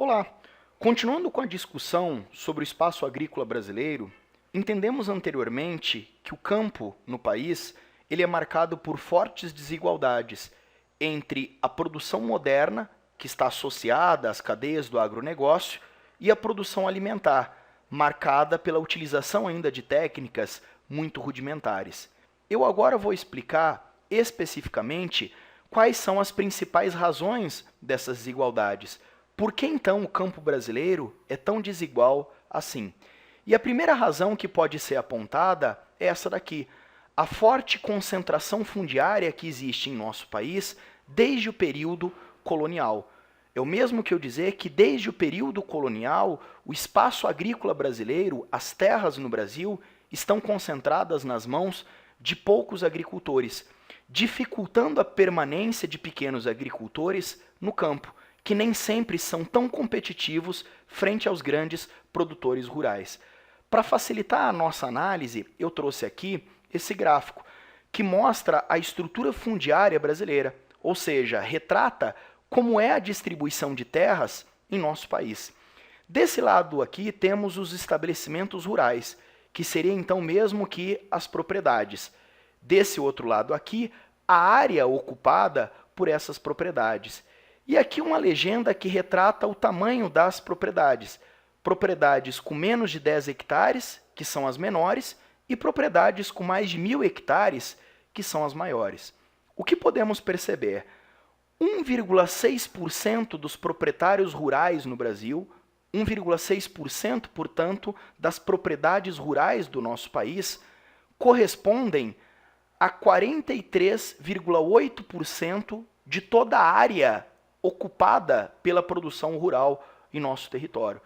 Olá! Continuando com a discussão sobre o espaço agrícola brasileiro, entendemos anteriormente que o campo no país ele é marcado por fortes desigualdades entre a produção moderna, que está associada às cadeias do agronegócio, e a produção alimentar, marcada pela utilização ainda de técnicas muito rudimentares. Eu agora vou explicar especificamente quais são as principais razões dessas desigualdades. Por que então o campo brasileiro é tão desigual assim? E a primeira razão que pode ser apontada é essa daqui: a forte concentração fundiária que existe em nosso país desde o período colonial. É o mesmo que eu dizer que desde o período colonial, o espaço agrícola brasileiro, as terras no Brasil, estão concentradas nas mãos de poucos agricultores, dificultando a permanência de pequenos agricultores no campo, que nem sempre são tão competitivos frente aos grandes produtores rurais. Para facilitar a nossa análise, eu trouxe aqui esse gráfico, que mostra a estrutura fundiária brasileira, ou seja, retrata como é a distribuição de terras em nosso país. Desse lado aqui temos os estabelecimentos rurais, que seria então mesmo que as propriedades. Desse outro lado aqui, a área ocupada por essas propriedades. E aqui uma legenda que retrata o tamanho das propriedades. Propriedades com menos de 10 hectares, que são as menores, e propriedades com mais de 1.000 hectares, que são as maiores. O que podemos perceber? 1,6% dos proprietários rurais no Brasil, 1,6%, portanto, das propriedades rurais do nosso país, correspondem a 43,8% de toda a área ocupada pela produção rural em nosso território.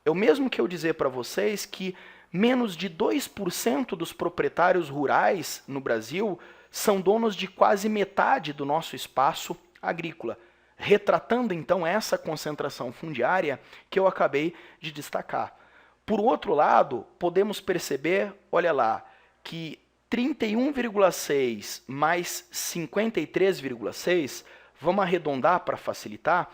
É o mesmo que eu dizer para vocês que menos de 2% dos proprietários rurais no Brasil são donos de quase metade do nosso espaço agrícola, retratando então essa concentração fundiária que eu acabei de destacar. Por outro lado, podemos perceber, olha lá, que 31,6 mais 53,6, vamos arredondar para facilitar,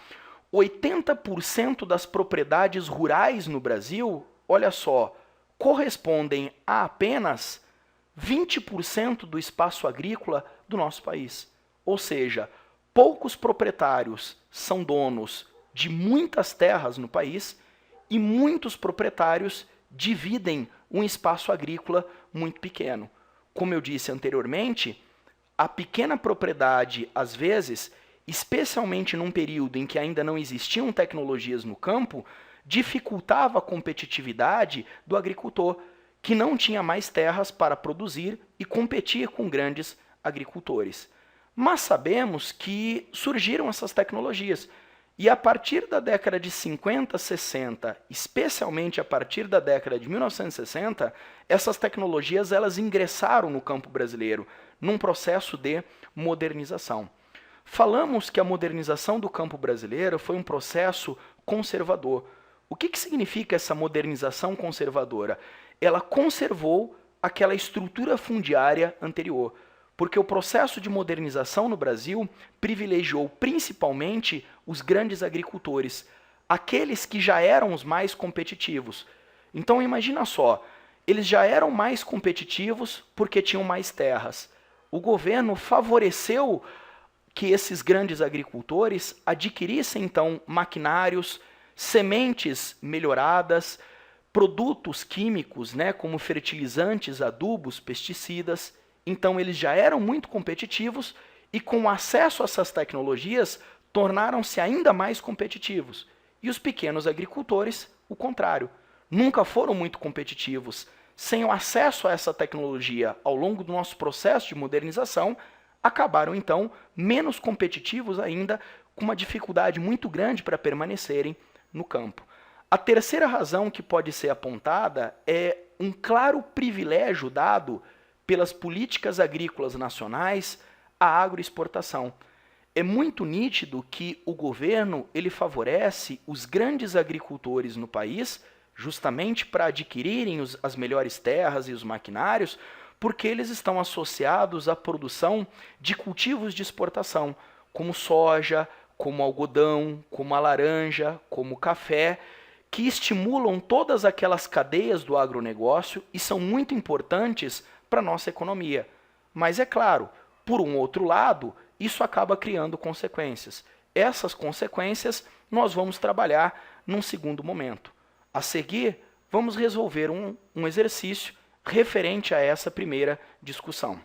80% das propriedades rurais no Brasil, olha só, correspondem a apenas 20% do espaço agrícola do nosso país. Ou seja, poucos proprietários são donos de muitas terras no país e muitos proprietários dividem um espaço agrícola muito pequeno. Como eu disse anteriormente, a pequena propriedade, às vezes, especialmente num período em que ainda não existiam tecnologias no campo, dificultava a competitividade do agricultor, que não tinha mais terras para produzir e competir com grandes agricultores. Mas sabemos que surgiram essas tecnologias. E a partir da década de 50, 60, especialmente a partir da década de 1960, essas tecnologias elas ingressaram no campo brasileiro, num processo de modernização. Falamos que a modernização do campo brasileiro foi um processo conservador. O que significa essa modernização conservadora? Ela conservou aquela estrutura fundiária anterior, porque o processo de modernização no Brasil privilegiou principalmente os grandes agricultores, aqueles que já eram os mais competitivos. Então imagina só, eles já eram mais competitivos porque tinham mais terras. O governo favoreceu que esses grandes agricultores adquirissem então maquinários, sementes melhoradas, produtos químicos, como fertilizantes, adubos, pesticidas. Então eles já eram muito competitivos e com acesso a essas tecnologias tornaram-se ainda mais competitivos. E os pequenos agricultores, o contrário, nunca foram muito competitivos. Sem o acesso a essa tecnologia ao longo do nosso processo de modernização, acabaram então menos competitivos ainda, com uma dificuldade muito grande para permanecerem no campo. A terceira razão que pode ser apontada é um claro privilégio dado pelas políticas agrícolas nacionais à agroexportação. É muito nítido que o governo ele favorece os grandes agricultores no país, justamente para adquirirem as melhores terras e os maquinários, porque eles estão associados à produção de cultivos de exportação, como soja, como o algodão, como a laranja, como o café, que estimulam todas aquelas cadeias do agronegócio e são muito importantes para a nossa economia. Mas é claro, por um outro lado, isso acaba criando consequências. Essas consequências nós vamos trabalhar num segundo momento. A seguir, vamos resolver um exercício referente a essa primeira discussão.